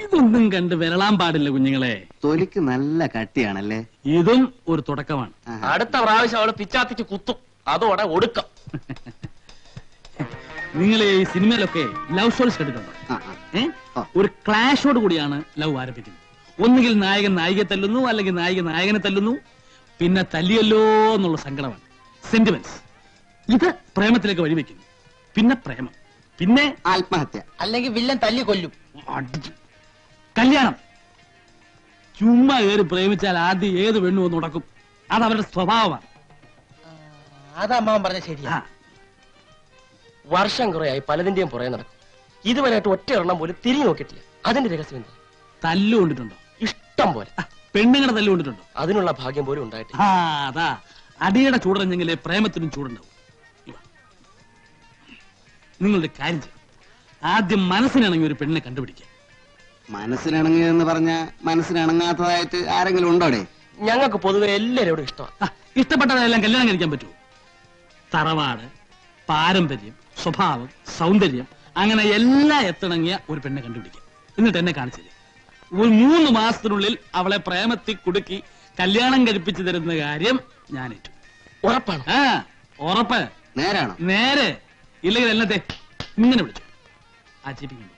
ഇതൊന്നും കണ്ട് വിരളാൻ പാടില്ല കുഞ്ഞുങ്ങളെ. തൊലിക്ക് നല്ല കട്ടിയാണല്ലേ. ഇതും ഒരു തുടക്കമാണ്. അടുത്ത പ്രാവശ്യം അവള് പിച്ചാത്തിക്ക് കുത്തും, അതോടെ ഒടുക്കം. നിങ്ങൾ ഈ സിനിമയിലൊക്കെ ലവ് സ്റ്റോറീസ് കണ്ടിട്ടുണ്ടോ? ഒരു ക്ലാഷോട് കൂടിയാണ് ലവ് ആരംഭിക്കുന്നത്. ഒന്നുകിൽ നായകൻ നായികയെ തല്ലുന്നു, അല്ലെങ്കിൽ നായിക നായകനെ തല്ലുന്നു, പിന്നെ തല്ലിയല്ലോ എന്നുള്ള സങ്കടമാണ്, സെന്റിമെന്റ്സ്. ഇത് പ്രേമത്തിലേക്ക് വഴിവെക്കുന്നു. പിന്നെ പ്രേമം, പിന്നെ ആത്മഹത്യ, അല്ലെങ്കിൽ വില്ലൻ തല്ലി കൊല്ലും, കല്യാണം. ചുമ്മാ കയറി പ്രേമിച്ചാൽ ആദ്യം ഏത് പെണ്ണു ഒന്ന് ഉടക്കും. അത് അവരുടെ സ്വഭാവമാണ്. അതമ്മാവൻ പറഞ്ഞ ശരിയാ. വർഷം കുറയായി പലതിന്റെയും പുറകെ നടക്കും. ഇതുവരെയായിട്ട് ഒറ്റ എണ്ണം പോലും തിരിഞ്ഞു നോക്കിയിട്ടില്ല. അതിന്റെ രഹസ്യം എന്താ? തല്ലു കൊണ്ടിട്ടുണ്ടോ? ഇഷ്ടം പോലെ. പെണ്ണുങ്ങളുടെ തല്ലു കൊണ്ടിട്ടുണ്ടോ? അതിനുള്ള ഭാഗ്യം പോലും ഉണ്ടായിട്ടില്ല. അതാ അടിയുടെ ചൂടറിഞ്ഞെങ്കിലേ പ്രേമത്തിനും ചൂടുണ്ടാവും. നിങ്ങളുടെ കാര്യം ചെയ്യും, ആദ്യം മനസ്സിനിണങ്ങി ഒരു പെണ്ണിനെ കണ്ടുപിടിക്കുക. മനസ്സിനിണങ്ങിയെന്ന് പറഞ്ഞ മനസ്സിനിണങ്ങാത്തതായിട്ട് ആരെങ്കിലും ഉണ്ടോടെ? ഞങ്ങൾക്ക് പൊതുവെ എല്ലാവരോടും ഇഷ്ടമാണ്. ഇഷ്ടപ്പെട്ടതെല്ലാം കല്യാണം കഴിക്കാൻ പറ്റുമോ? തറവാട്, പാരമ്പര്യം, സ്വഭാവം, സൗന്ദര്യം, അങ്ങനെ എല്ലാം എത്തിണങ്ങിയ ഒരു പെണ്ണെ കണ്ടുപിടിക്കുക. എന്നിട്ട് എന്നെ കാണിച്ചില്ലേ, ഒരു 3 മാസത്തിനുള്ളിൽ അവളെ പ്രേമത്തിൽ കുടുക്കി കല്യാണം കഴിപ്പിച്ചു തരുന്ന കാര്യം ഞാൻ ഏറ്റു. ഉറപ്പാണ്? ഉറപ്പ്. നേരാണോ? നേരെ. ഇല്ലെങ്കിൽ എന്നത്തെ ഇങ്ങനെ വിളിച്ചു ആചരിപ്പിക്കുന്നു.